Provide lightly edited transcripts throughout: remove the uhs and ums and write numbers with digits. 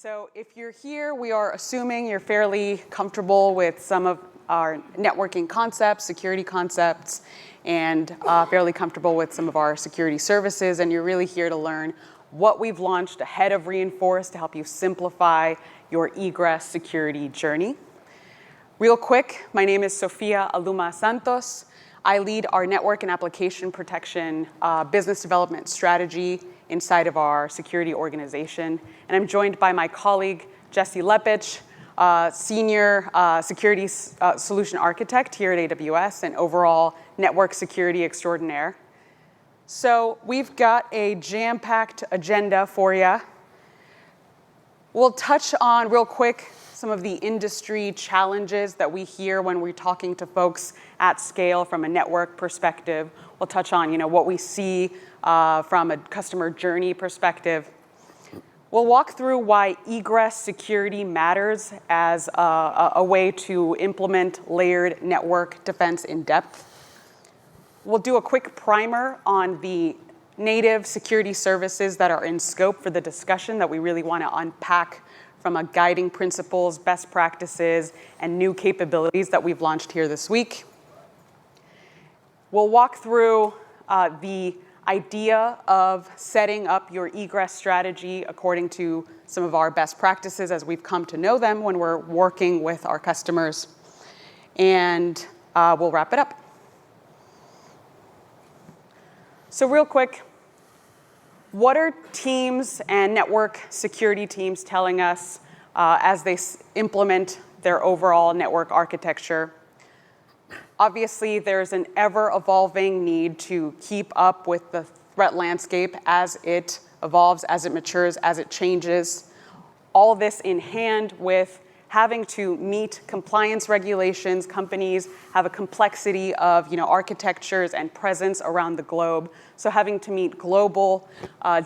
So if you're here, we are assuming you're fairly comfortable with some of our networking concepts, security concepts, and fairly comfortable with some of our security services, and you're really here to learn what we've launched ahead of Inforce to help you simplify your Egress security journey. Real quick, my name is Sofia Aluma Santos. I lead our network and application protection business development strategy inside of our security organization. And I'm joined by my colleague, Jesse Lepich, senior security solution architect here at AWS and overall network security extraordinaire. So we've got a jam-packed agenda for you. We'll touch on, real quick, some of the industry challenges that we hear when we're talking to folks at scale from a network perspective. We'll touch on, what we see from a customer journey perspective. We'll walk through why Egress security matters as a way to implement layered network defense in depth. We'll do a quick primer on the native security services that are in scope for the discussion that we really want to unpack from a guiding principles, best practices, and new capabilities that we've launched here this week. We'll walk through the idea of setting up your egress strategy according to some of our best practices as we've come to know them when we're working with our customers. And we'll wrap it up. So real quick, what are teams and network security teams telling us as they implement their overall network architecture? Obviously, there's an ever-evolving need to keep up with the threat landscape as it evolves, as it matures, as it changes. All this in hand with having to meet compliance regulations. Companies have a complexity of architectures and presence around the globe. So having to meet global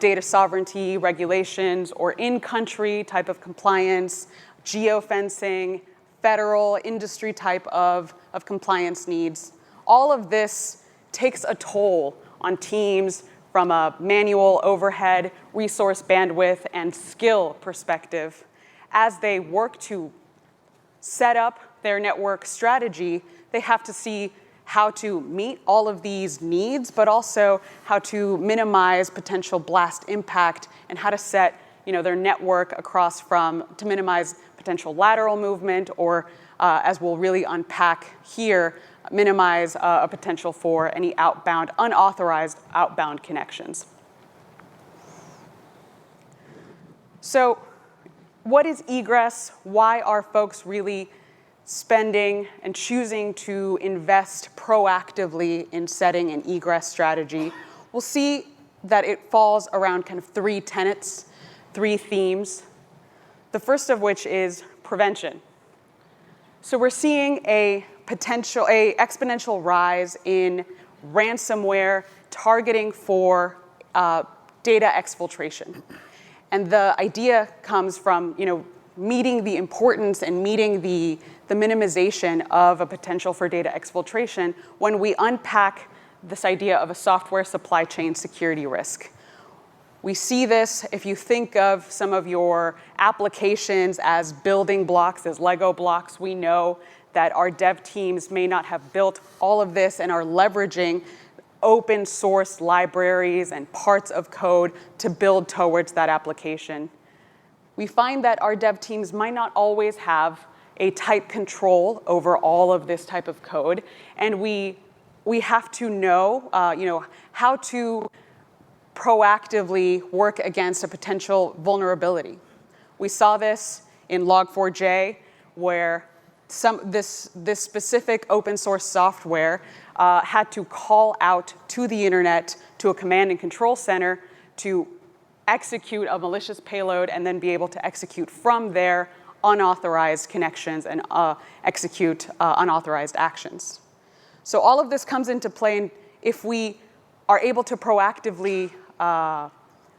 data sovereignty regulations or in-country type of compliance, geofencing, federal industry type of compliance needs. All of this takes a toll on teams from a manual overhead, resource bandwidth, and skill perspective. As they work to set up their network strategy, they have to see how to meet all of these needs, but also how to minimize potential blast impact and how to set their network across to minimize potential lateral movement or, as we'll really unpack here, minimize a potential for any unauthorized outbound connections. So what is egress? Why are folks really spending and choosing to invest proactively in setting an egress strategy? We'll see that it falls around kind of three tenets, three themes. The first of which is prevention. So we're seeing a exponential rise in ransomware targeting for data exfiltration. And the idea comes from, meeting the importance and meeting the minimization of a potential for data exfiltration when we unpack this idea of a software supply chain security risk. We see this if you think of some of your applications as building blocks, as Lego blocks. We know that our dev teams may not have built all of this and are leveraging open source libraries and parts of code to build towards that application. We find that our dev teams might not always have a tight control over all of this type of code, and we have to know, how to proactively work against a potential vulnerability. We saw this in Log4j, where this specific open source software had to call out to the internet, to a command and control center to execute a malicious payload and then be able to execute from there unauthorized connections and execute unauthorized actions. So all of this comes into play, and if we are able to proactively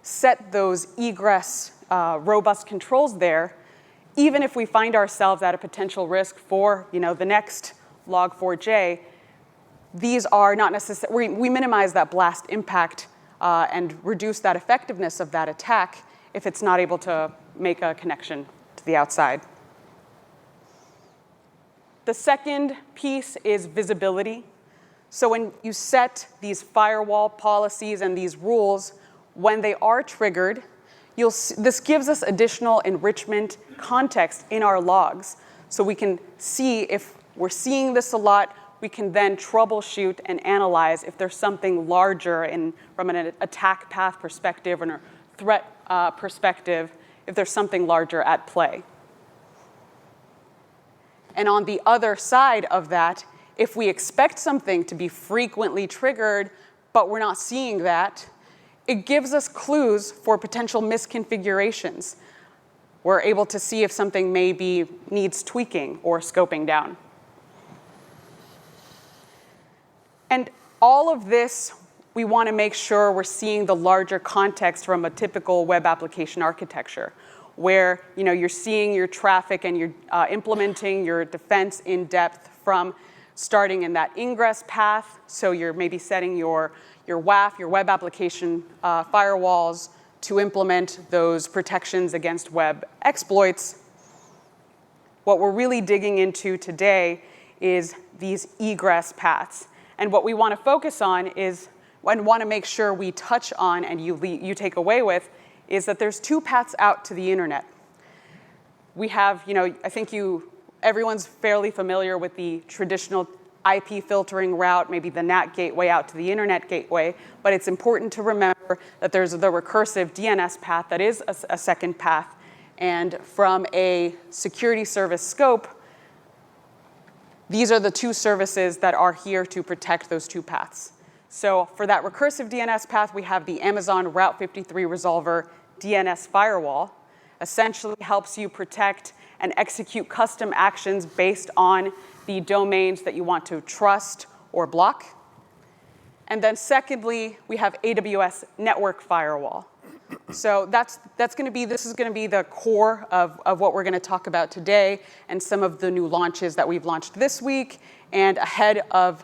set those egress robust controls there, even if we find ourselves at a potential risk for the next Log4j, these are not necessarily, we minimize that blast impact and reduce that effectiveness of that attack if it's not able to make a connection to the outside. The second piece is visibility. So when you set these firewall policies and these rules, when they are triggered, this gives us additional enrichment context in our logs. So we can see if we're seeing this a lot, we can then troubleshoot and analyze if there's something larger from an attack path perspective and a threat perspective, if there's something larger at play. And on the other side of that, if we expect something to be frequently triggered, but we're not seeing that, it gives us clues for potential misconfigurations. We're able to see if something maybe needs tweaking or scoping down. And all of this, we want to make sure we're seeing the larger context from a typical web application architecture, where you're seeing your traffic and you're implementing your defense in depth from starting in that ingress path. So you're maybe setting your WAF, your web application firewalls, to implement those protections against web exploits. What we're really digging into today is these egress paths. And what we want to focus on is, and want to make sure we touch on and you take away with, is that there's two paths out to the internet. We have, I think everyone's fairly familiar with the traditional IP filtering route, maybe the NAT gateway out to the internet gateway, but it's important to remember that there's the recursive DNS path that is a second path. And from a security service scope, these are the two services that are here to protect those two paths. So for that recursive DNS path, we have the Amazon Route 53 Resolver DNS firewall. Essentially helps you protect and execute custom actions based on the domains that you want to trust or block. And then secondly, we have AWS Network Firewall. So this is going to be the core of what we're going to talk about today and some of the new launches that we've launched this week and ahead of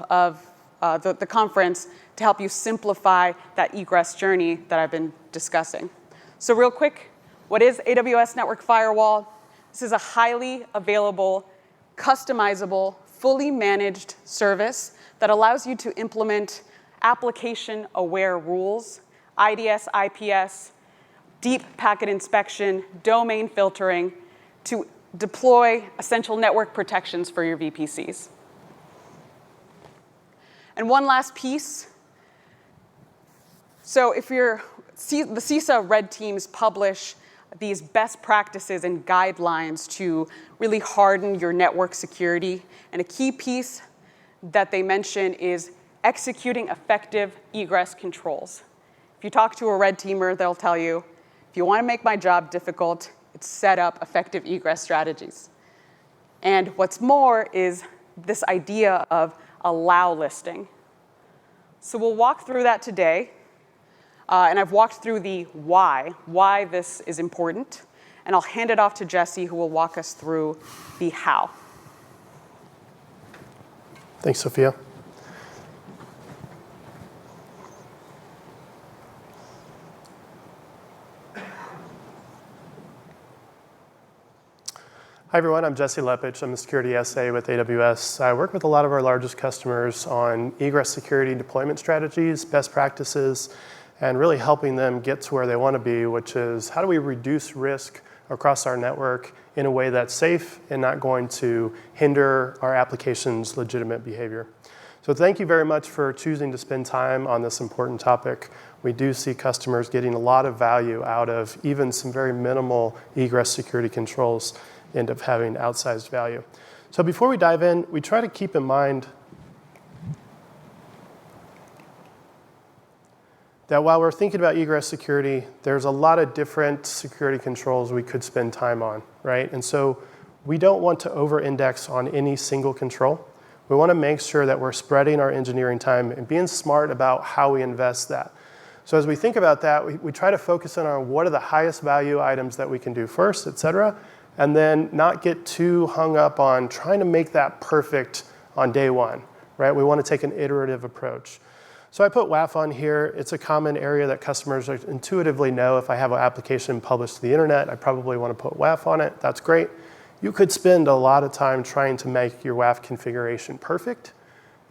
the conference to help you simplify that egress journey that I've been discussing. So real quick, what is AWS Network Firewall? This is a highly available, customizable, fully managed service that allows you to implement application-aware rules, IDS, IPS, deep packet inspection, domain filtering, to deploy essential network protections for your VPCs. And one last piece. So if the CISA red teams publish these best practices and guidelines to really harden your network security. And a key piece that they mention is executing effective egress controls. If you talk to a red teamer, they'll tell you, if you want to make my job difficult, it's set up effective egress strategies. And what's more is this idea of allow listing. So we'll walk through that today. And I've walked through the why this is important. And I'll hand it off to Jesse, who will walk us through the how. Thanks, Sophia. Hi, everyone. I'm Jesse Lepich. I'm a security SA with AWS. I work with a lot of our largest customers on egress security deployment strategies, best practices, and really helping them get to where they want to be, which is how do we reduce risk across our network in a way that's safe and not going to hinder our application's legitimate behavior. So thank you very much for choosing to spend time on this important topic. We do see customers getting a lot of value out of even some very minimal egress security controls end up having outsized value. So before we dive in, we try to keep in mind that while we're thinking about egress security, there's a lot of different security controls we could spend time on, right? And so we don't want to over-index on any single control. We want to make sure that we're spreading our engineering time and being smart about how we invest that. So as we think about that, we try to focus in on what are the highest value items that we can do first, et cetera, and then not get too hung up on trying to make that perfect on day one, right? We want to take an iterative approach. So I put WAF on here. It's a common area that customers intuitively know. If I have an application published to the internet, I probably want to put WAF on it. That's great. You could spend a lot of time trying to make your WAF configuration perfect.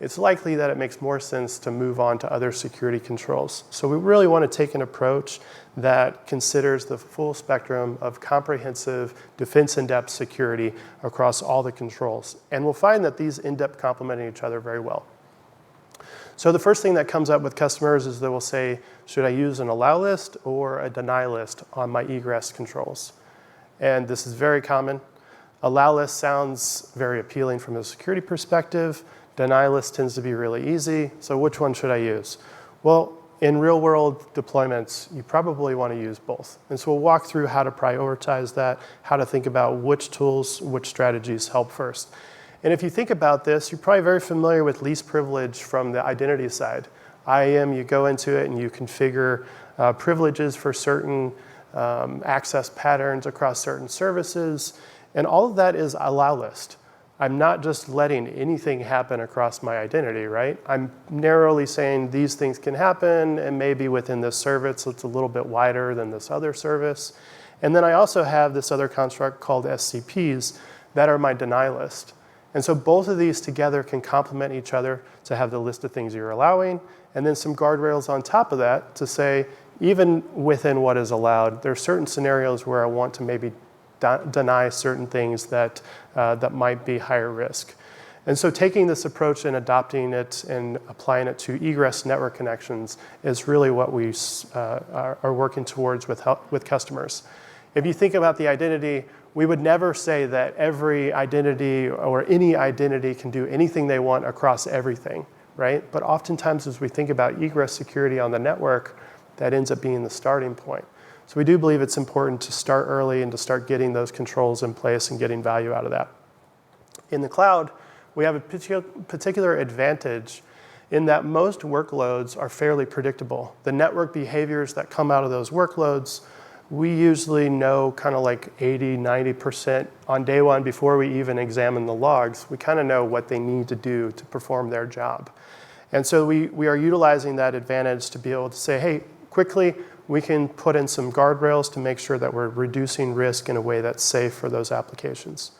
It's likely that it makes more sense to move on to other security controls. So we really want to take an approach that considers the full spectrum of comprehensive defense in-depth security across all the controls. And we'll find that these in-depth complement each other very well. So the first thing that comes up with customers is they will say, should I use an allow list or a deny list on my egress controls? And this is very common. Allow list sounds very appealing from a security perspective. Deny list tends to be really easy. So which one should I use? Well, in real world deployments, you probably want to use both. And so we'll walk through how to prioritize that, how to think about which tools, which strategies help first. And if you think about this, you're probably very familiar with least privilege from the identity side. IAM, you go into it and you configure privileges for certain access patterns across certain services. And all of that is allow list. I'm not just letting anything happen across my identity, right? I'm narrowly saying these things can happen and maybe within this service it's a little bit wider than this other service. And then I also have this other construct called SCPs that are my deny list. And so both of these together can complement each other to have the list of things you're allowing, and then some guardrails on top of that to say, even within what is allowed, there are certain scenarios where I want to maybe deny certain things that might be higher risk. And so taking this approach and adopting it and applying it to egress network connections is really what we are working towards with customers. If you think about the identity, we would never say that every identity or any identity can do anything they want across everything, right? But oftentimes as we think about egress security on the network, that ends up being the starting point. So we do believe it's important to start early and to start getting those controls in place and getting value out of that. In the cloud, we have a particular advantage in that most workloads are fairly predictable. The network behaviors that come out of those workloads, we usually know kind of like 80, 90% on day one before we even examine the logs. We kind of know what they need to do to perform their job. And so we are utilizing that advantage to be able to say, hey, quickly, we can put in some guardrails to make sure that we're reducing risk in a way that's safe for those applications.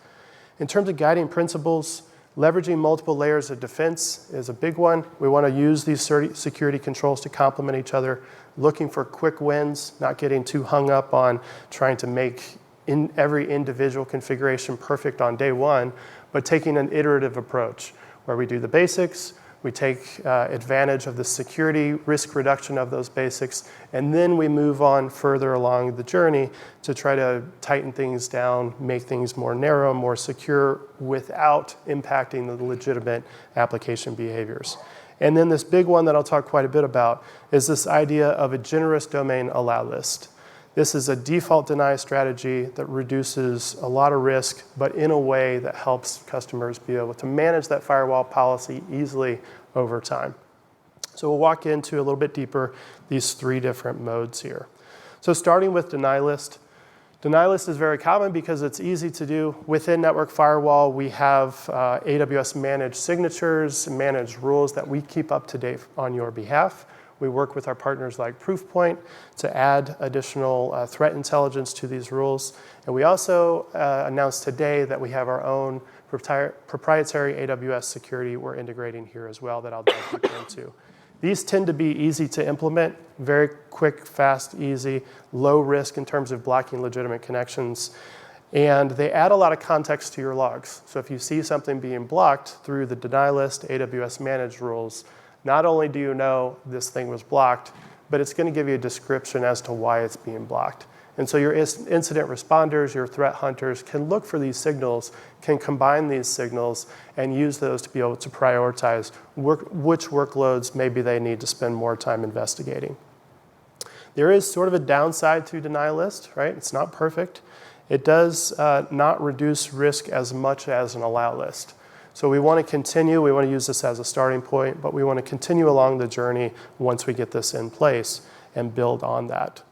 In terms of guiding principles, leveraging multiple layers of defense is a big one. We want to use these security controls to complement each other, looking for quick wins, not getting too hung up on trying to make every individual configuration perfect on day one, but taking an iterative approach where we do the basics, we take advantage of the security risk reduction of those basics, and then we move on further along the journey to try to tighten things down, make things more narrow, more secure, without impacting the legitimate application behaviors. And then this big one that I'll talk quite a bit about is this idea of a generous domain allow list. This is a default deny strategy that reduces a lot of risk, but in a way that helps customers be able to manage that firewall policy easily over time. So we'll walk into a little bit deeper these three different modes here. So starting with deny list. Deny list is very common because it's easy to do. Within network firewall, we have AWS managed signatures and managed rules that we keep up to date on your behalf. We work with our partners like Proofpoint to add additional threat intelligence to these rules. And we also announced today that we have our own proprietary AWS security we're integrating here as well that I'll dive deeper into. These tend to be easy to implement, very quick, fast, easy, low risk in terms of blocking legitimate connections. And they add a lot of context to your logs. So if you see something being blocked through the deny list, AWS managed rules, not only do you know this thing was blocked, but it's going to give you a description as to why it's being blocked. And so your incident responders, your threat hunters can look for these signals, can combine these signals, and use those to be able to prioritize which workloads maybe they need to spend more time investigating. There is sort of a downside to deny list, right? It's not perfect. It does not reduce risk as much as an allow list. So we want to continue, we want to use this as a starting point, but we want to continue along the journey once we get this in place and build on that.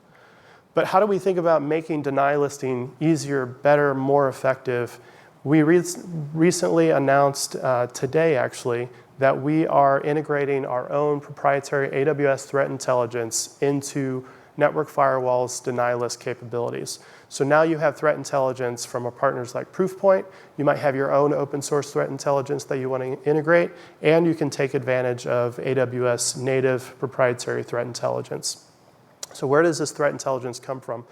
But how do we think about making deny listing easier, better, more effective? We recently announced today, actually, that we are integrating our own proprietary AWS threat intelligence into network firewalls deny list capabilities. So now you have threat intelligence from our partners like Proofpoint. You might have your own open source threat intelligence that you want to integrate, and you can take advantage of AWS native proprietary threat intelligence. So where does this threat intelligence come from?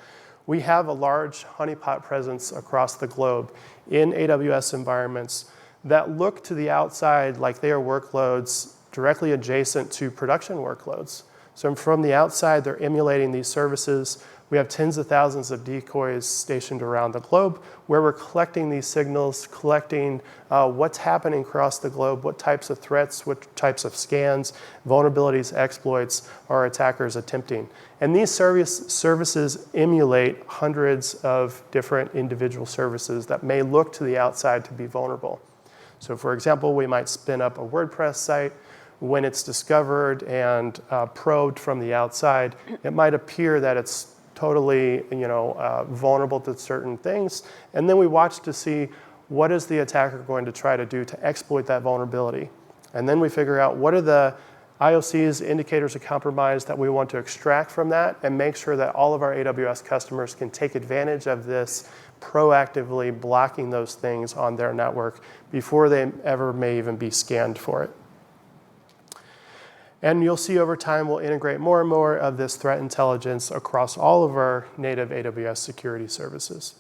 We have a large honeypot presence across the globe in AWS environments that look to the outside like they are workloads directly adjacent to production workloads. So from the outside, they're emulating these services. We have tens of thousands of decoys stationed around the globe where we're collecting these signals, collecting what's happening across the globe, what types of threats, what types of scans, vulnerabilities, exploits are attackers attempting. And these services emulate hundreds of different individual services that may look to the outside to be vulnerable. So for example, we might spin up a WordPress site. When it's discovered and probed from the outside, it might appear that it's totally vulnerable to certain things. And then we watch to see what is the attacker going to try to do to exploit that vulnerability. And then we figure out what are the IOCs, indicators of compromise that we want to extract from that and make sure that all of our AWS customers can take advantage of this, proactively blocking those things on their network before they ever may even be scanned for it. And you'll see over time we'll integrate more and more of this threat intelligence across all of our native AWS security services.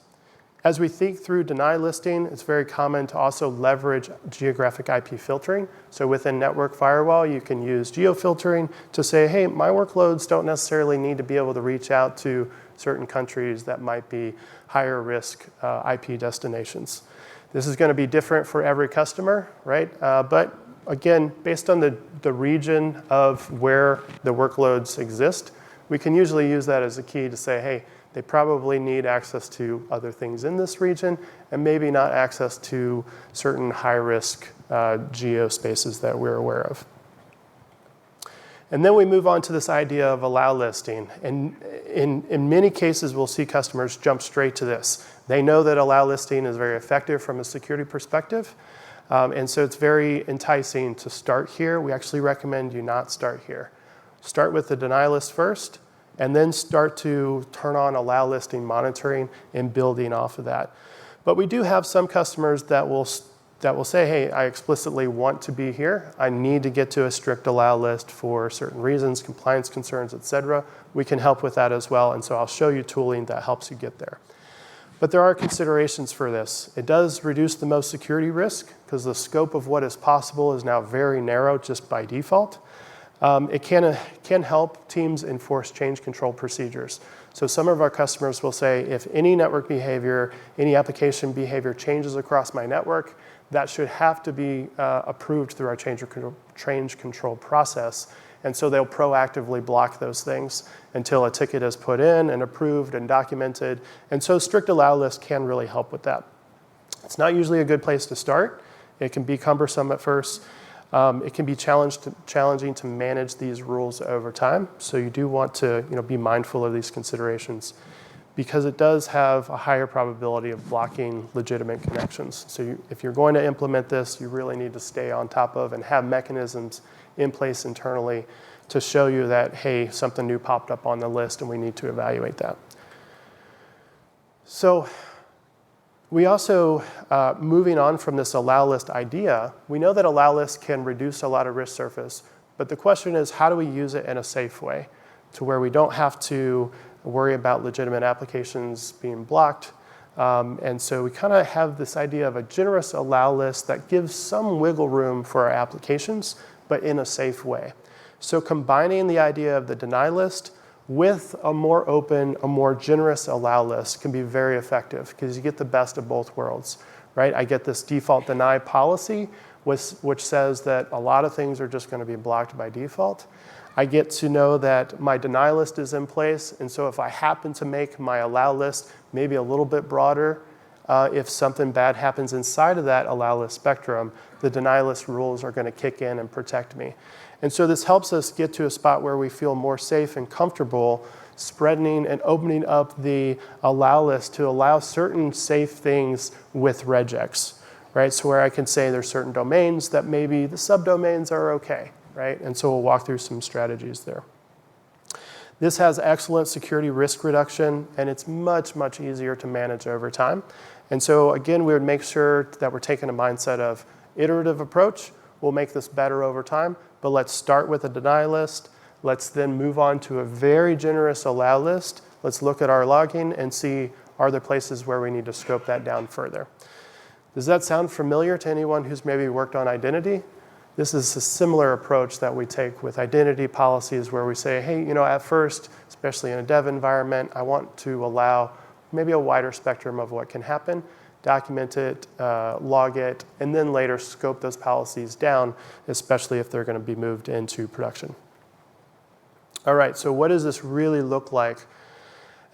As we think through deny listing, it's very common to also leverage geographic IP filtering. So within network firewall, you can use geo-filtering to say, hey, my workloads don't necessarily need to be able to reach out to certain countries that might be higher risk IP destinations. This is going to be different for every customer, right? But again, based on the region of where the workloads exist, we can usually use that as a key to say, hey, they probably need access to other things in this region and maybe not access to certain high-risk geo spaces that we're aware of. And then we move on to this idea of allow listing. And in many cases, we'll see customers jump straight to this. They know that allow listing is very effective from a security perspective. And so it's very enticing to start here. We actually recommend you not start here. Start with the deny list first, and then start to turn on allow listing monitoring and building off of that. But we do have some customers that will say, hey, I explicitly want to be here. I need to get to a strict allow list for certain reasons, compliance concerns, et cetera. We can help with that as well. And so I'll show you tooling that helps you get there. But there are considerations for this. It does reduce the most security risk because the scope of what is possible is now very narrow just by default. It can help teams enforce change control procedures. So some of our customers will say, if any network behavior, any application behavior changes across my network, that should have to be approved through our change control process. And so they'll proactively block those things until a ticket is put in and approved and documented. And so strict allow list can really help with that. It's not usually a good place to start. It can be cumbersome at first. It can be challenging to manage these rules over time. So you do want to be mindful of these considerations because it does have a higher probability of blocking legitimate connections. So if you're going to implement this, you really need to stay on top of and have mechanisms in place internally to show you that, hey, something new popped up on the list and we need to evaluate that. So we also, moving on from this allow list idea, we know that allow list can reduce a lot of risk surface, but the question is, how do we use it in a safe way to where we don't have to worry about legitimate applications being blocked? And so we kind of have this idea of a generous allow list that gives some wiggle room for our applications, but in a safe way. So combining the idea of the deny list with a more open, a more generous allow list can be very effective because you get the best of both worlds, right? I get this default deny policy, which says that a lot of things are just going to be blocked by default. I get to know that my deny list is in place, and so if I happen to make my allow list maybe a little bit broader, if something bad happens inside of that allow list spectrum, the deny list rules are going to kick in and protect me. And so this helps us get to a spot where we feel more safe and comfortable spreading and opening up the allow list to allow certain safe things with regex, right? So where I can say there's certain domains that maybe the subdomains are okay, right? And so we'll walk through some strategies there. This has excellent security risk reduction, and it's much, much easier to manage over time. And so again, we would make sure that we're taking a mindset of iterative approach. We'll make this better over time, but let's start with a deny list. Let's then move on to a very generous allow list. Let's look at our logging and see, are there places where we need to scope that down further? Does that sound familiar to anyone who's maybe worked on identity? This is a similar approach that we take with identity policies where we say, hey, at first, especially in a dev environment, I want to allow maybe a wider spectrum of what can happen, document it, log it, and then later scope those policies down, especially if they're going to be moved into production. All right, so what does this really look like?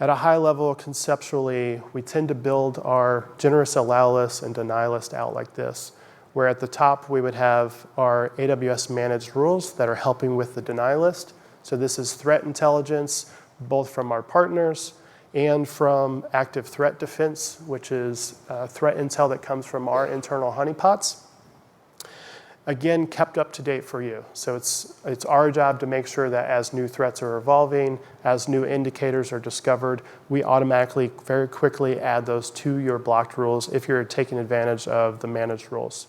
At a high level, conceptually, we tend to build our generous allow list and deny list out like this, where at the top we would have our AWS managed rules that are helping with the deny list. So this is threat intelligence, both from our partners and from active threat defense, which is threat intel that comes from our internal honeypots. Again, kept up to date for you. So it's our job to make sure that as new threats are evolving, as new indicators are discovered, we automatically, very quickly add those to your blocked rules if you're taking advantage of the managed rules.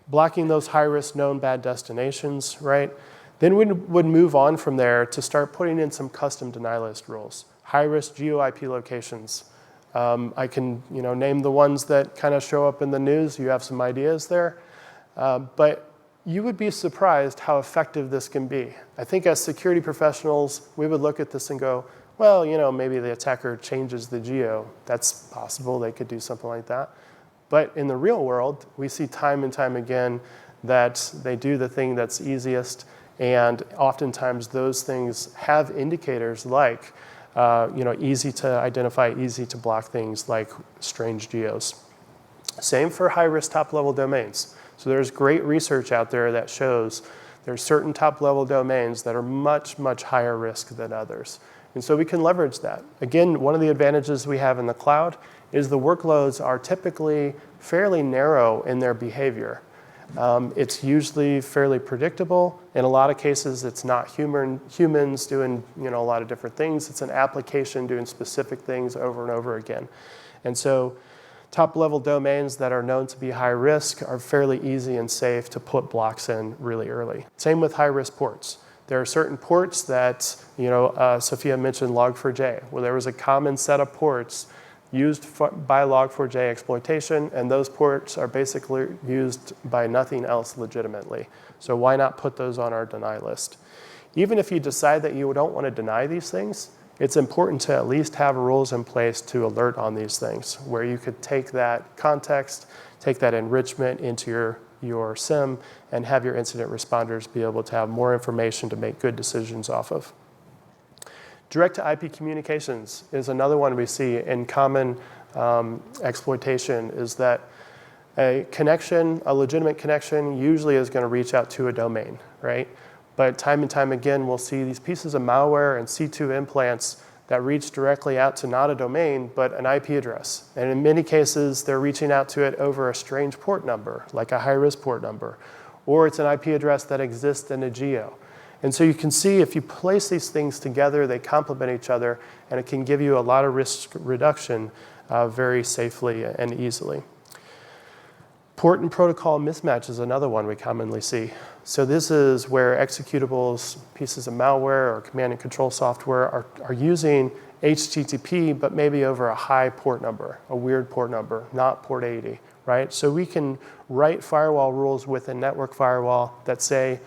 Blocking those high-risk known bad destinations, right? Then we would move on from there to start putting in some custom deny list rules. High-risk geo-IP locations. I can name the ones that kind of show up in the news. You have some ideas there. But you would be surprised how effective this can be. I think as security professionals, we would look at this and go, well, maybe the attacker changes the geo. That's possible. They could do something like that. But in the real world, we see time and time again that they do the thing that's easiest. And oftentimes those things have indicators like, easy to identify, easy to block things like strange geos. Same for high-risk top-level domains. So there's great research out there that shows there's certain top-level domains that are much, much higher risk than others. And so we can leverage that. Again, one of the advantages we have in the cloud is the workloads are typically fairly narrow in their behavior. It's usually fairly predictable. In a lot of cases, it's not humans doing a lot of different things. It's an application doing specific things over and over again. And so top-level domains that are known to be high risk are fairly easy and safe to put blocks in really early. Same with high-risk ports. There are certain ports that, Sophia mentioned Log4j, where there was a common set of ports used by Log4j exploitation, and those ports are basically used by nothing else legitimately. So why not put those on our deny list? Even if you decide that you don't want to deny these things, it's important to at least have rules in place to alert on these things, where you could take that context, take that enrichment into your SIM, and have your incident responders be able to have more information to make good decisions off of. Direct-to-IP communications is another one we see in common exploitation, is that a legitimate connection usually is going to reach out to a domain, right? But time and time again, we'll see these pieces of malware and C2 implants that reach directly out to not a domain, but an IP address. And in many cases, they're reaching out to it over a strange port number, like a high-risk port number. Or it's an IP address that exists in a geo. And so you can see if you place these things together, they complement each other, and it can give you a lot of risk reduction very safely and easily. Port and protocol mismatch is another one we commonly see. So this is where executables, pieces of malware, or command and control software are using HTTP, but maybe over a high port number, a weird port number, not port 80, right? So we can write firewall rules with a network firewall that say,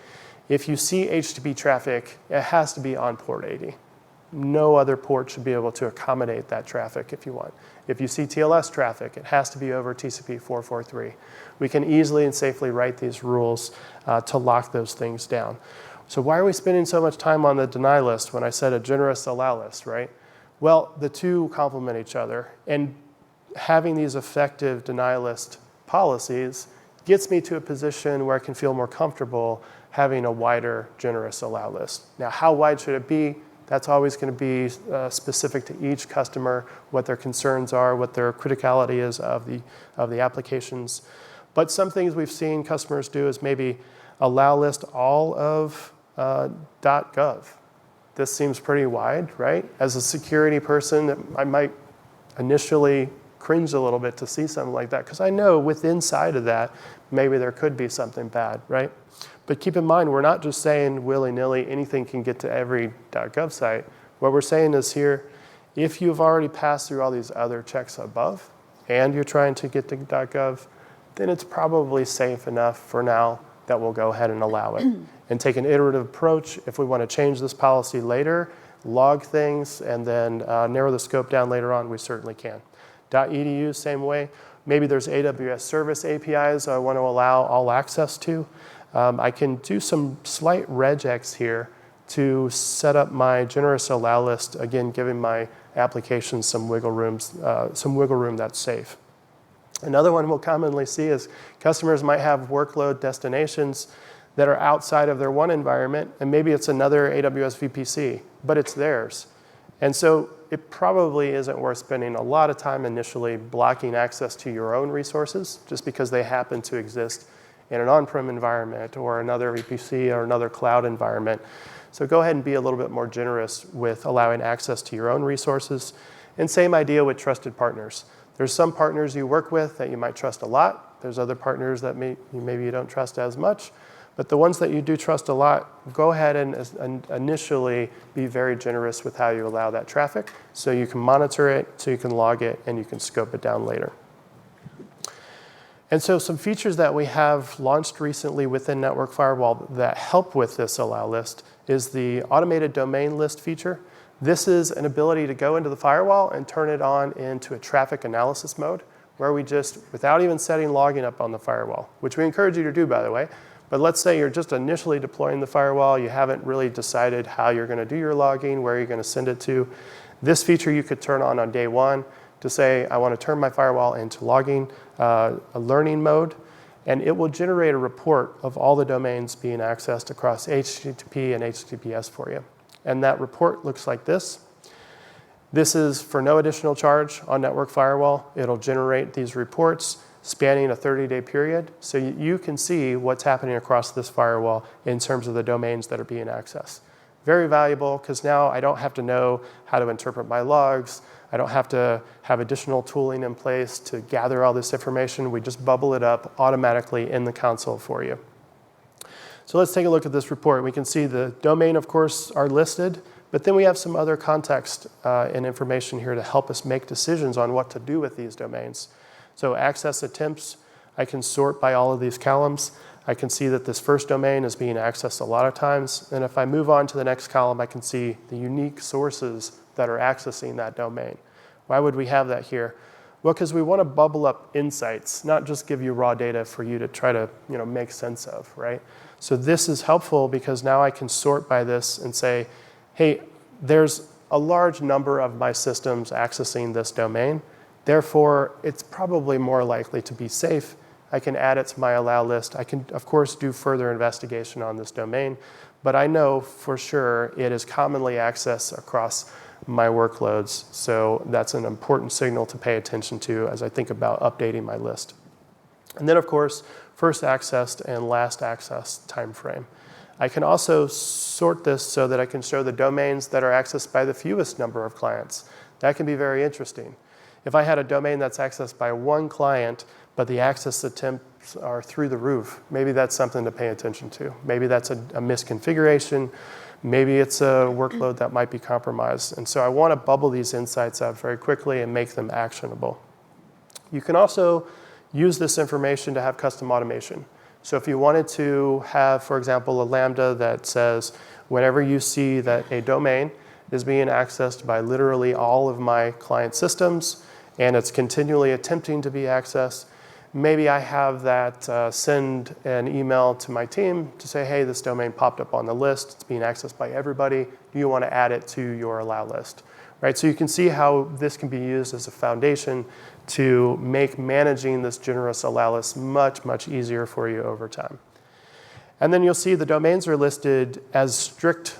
if you see HTTP traffic, it has to be on port 80. No other port should be able to accommodate that traffic if you want. If you see TLS traffic, it has to be over TCP 443. We can easily and safely write these rules to lock those things down. So why are we spending so much time on the deny list when I said a generous allow list, right? Well, the two complement each other, and having these effective deny list policies gets me to a position where I can feel more comfortable having a wider generous allow list. Now, how wide should it be? That's always going to be specific to each customer, what their concerns are, what their criticality is of the applications. But some things we've seen customers do is maybe allow list all of .gov. This seems pretty wide, right? As a security person, I might initially cringe a little bit to see something like that, because I know within inside of that, maybe there could be something bad, right? But keep in mind, we're not just saying willy-nilly anything can get to every .gov site. What we're saying is here, if you've already passed through all these other checks above, and you're trying to get to .gov, then it's probably safe enough for now that we'll go ahead and allow it. And take an iterative approach. If we want to change this policy later, log things, and then narrow the scope down later on, we certainly can. .edu, same way. Maybe there's AWS service APIs I want to allow all access to. I can do some slight regex here to set up my generous allow list, again, giving my application some wiggle room that's safe. Another one we'll commonly see is customers might have workload destinations that are outside of their one environment, and maybe it's another AWS VPC, but it's theirs. And so it probably isn't worth spending a lot of time initially blocking access to your own resources just because they happen to exist in an on-prem environment or another VPC or another cloud environment. So go ahead and be a little bit more generous with allowing access to your own resources. And same idea with trusted partners. There's some partners you work with that you might trust a lot. There's other partners that maybe you don't trust as much. But the ones that you do trust a lot, go ahead and initially be very generous with how you allow that traffic so you can monitor it, so you can log it, and you can scope it down later. And so some features that we have launched recently within Network Firewall that help with this allow list is the automated domain list feature. This is an ability to go into the firewall and turn it on into a traffic analysis mode where we just, without even setting logging up on the firewall, which we encourage you to do, by the way, but let's say you're just initially deploying the firewall, you haven't really decided how you're going to do your logging, where you're going to send it to. This feature you could turn on day one to say, I want to turn my firewall into logging, a learning mode, and it will generate a report of all the domains being accessed across HTTP and HTTPS for you. And that report looks like this. This is for no additional charge on Network Firewall. It'll generate these reports spanning a 30-day period, so you can see what's happening across this firewall in terms of the domains that are being accessed. Very valuable, because now I don't have to know how to interpret my logs. I don't have to have additional tooling in place to gather all this information. We just bubble it up automatically in the console for you. So let's take a look at this report. We can see the domain, of course, are listed, but then we have some other context and information here to help us make decisions on what to do with these domains. So access attempts, I can sort by all of these columns. I can see that this first domain is being accessed a lot of times. And if I move on to the next column, I can see the unique sources that are accessing that domain. Why would we have that here? Well, because we want to bubble up insights, not just give you raw data for you to try to make sense of, right? So this is helpful because now I can sort by this and say, hey, there's a large number of my systems accessing this domain. Therefore, it's probably more likely to be safe. I can add it to my allow list. I can, of course, do further investigation on this domain, but I know for sure it is commonly accessed across my workloads. So that's an important signal to pay attention to as I think about updating my list. And then, of course, first accessed and last accessed time frame. I can also sort this so that I can show the domains that are accessed by the fewest number of clients. That can be very interesting. If I had a domain that's accessed by one client, but the access attempts are through the roof, maybe that's something to pay attention to. Maybe that's a misconfiguration. Maybe it's a workload that might be compromised. And so I want to bubble these insights out very quickly and make them actionable. You can also use this information to have custom automation. So if you wanted to have, for example, a Lambda that says, whenever you see that a domain is being accessed by literally all of my client systems, and it's continually attempting to be accessed, maybe I have that send an email to my team to say, hey, this domain popped up on the list. It's being accessed by everybody. Do you want to add it to your allow list? Right? So you can see how this can be used as a foundation to make managing this generous allow list much, much easier for you over time. And then you'll see the domains are listed as strict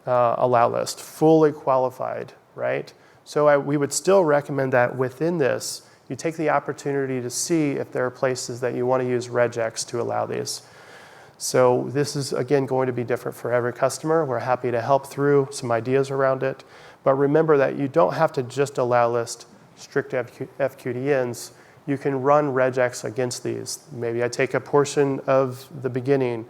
allow list, fully qualified, right? So we would still recommend that within this, you take the opportunity to see if there are places that you want to use regex to allow these. So this is, again, going to be different for every customer. We're happy to help through some ideas around it. But remember that you don't have to just allow list strict FQDNs. You can run regex against these. Maybe I take a portion of the beginning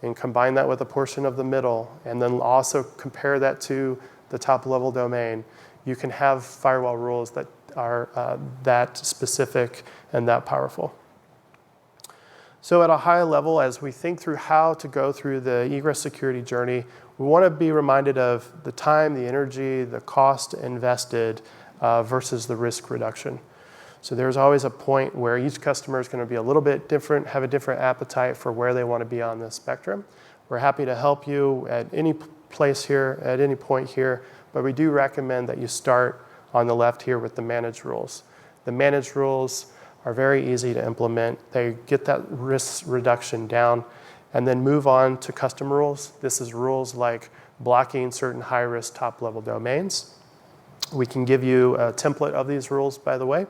and combine that with a portion of the middle, and then also compare that to the top level domain. You can have firewall rules that are that specific and that powerful. So at a high level, as we think through how to go through the egress security journey, we want to be reminded of the time, the energy, the cost invested versus the risk reduction. So there's always a point where each customer is going to be a little bit different, have a different appetite for where they want to be on this spectrum. We're happy to help you at any place here, at any point here, but we do recommend that you start on the left here with the managed rules. The managed rules are very easy to implement. They get that risk reduction down, and then move on to custom rules. This is rules like blocking certain high-risk top-level domains. We can give you a template of these rules, by the way.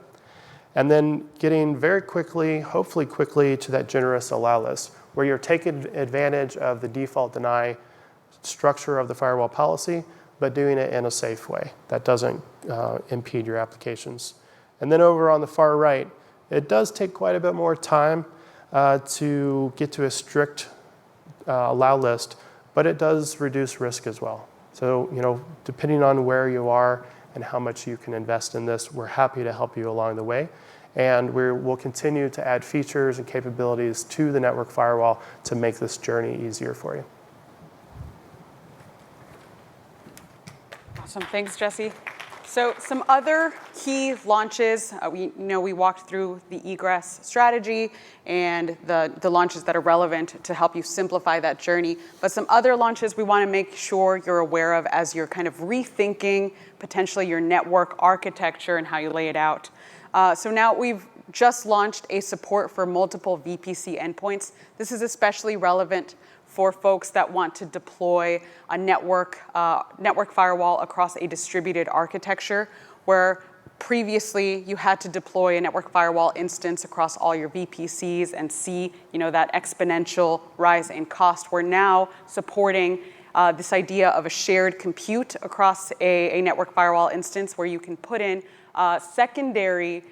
And then getting very quickly, hopefully quickly, to that generous allow list, where you're taking advantage of the default deny structure of the firewall policy, but doing it in a safe way that doesn't impede your applications. And then over on the far right, it does take quite a bit more time to get to a strict allow list, but it does reduce risk as well. So, depending on where you are and how much you can invest in this, we're happy to help you along the way. And we'll continue to add features and capabilities to the network firewall to make this journey easier for you. Awesome, thanks, Jesse. So some other key launches, we walked through the egress strategy and the launches that are relevant to help you simplify that journey. But some other launches we want to make sure you're aware of as you're kind of rethinking potentially your network architecture and how you lay it out. So now we've just launched a support for multiple VPC endpoints. This is especially relevant for folks that want to deploy a network firewall across a distributed architecture, where previously you had to deploy a network firewall instance across all your VPCs and see that exponential rise in cost. We're now supporting this idea of a shared compute across a network firewall instance, where you can put in secondary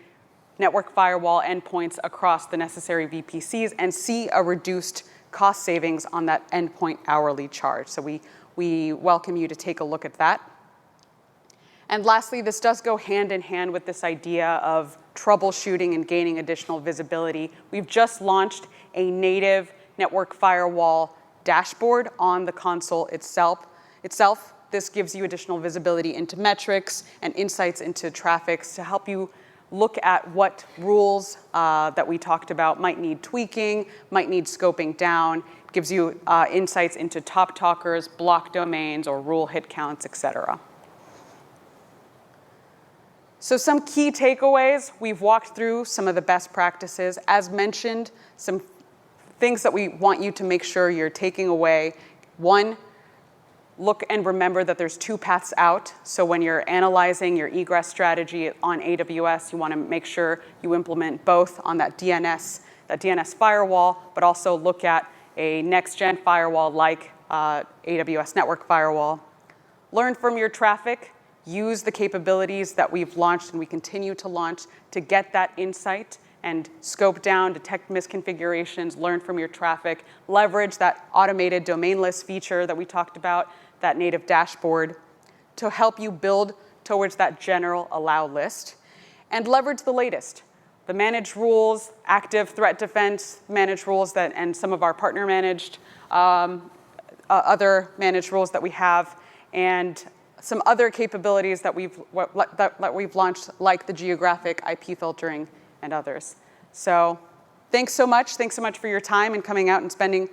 network firewall endpoints across the necessary VPCs and see a reduced cost savings on that endpoint hourly charge. So we welcome you to take a look at that. And lastly, this does go hand in hand with this idea of troubleshooting and gaining additional visibility. We've just launched a native network firewall dashboard on the console itself. This gives you additional visibility into metrics and insights into traffic to help you look at what rules that we talked about might need tweaking, might need scoping down. It gives you insights into top talkers, block domains, or rule hit counts, etc. So some key takeaways. We've walked through some of the best practices. As mentioned, some things that we want you to make sure you're taking away. One, look and remember that there's two paths out. So when you're analyzing your egress strategy on AWS, you want to make sure you implement both on that DNS firewall, but also look at a next-gen firewall like AWS Network Firewall. Learn from your traffic. Use the capabilities that we've launched and we continue to launch to get that insight and scope down, detect misconfigurations, learn from your traffic, leverage that automated domain list feature that we talked about, that native dashboard, to help you build towards that general allow list, and leverage the latest. The managed rules, active threat defense managed rules, and some of our partner managed, other managed rules that we have, and some other capabilities that we've launched, like the geographic IP filtering and others. So thanks so much for your time and coming out and spending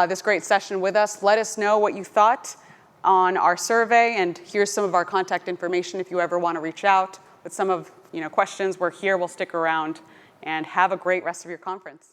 this great session with us. Let us know what you thought on our survey, and here's some of our contact information if you ever want to reach out with some of questions. We're here, we'll stick around, and have a great rest of your conference.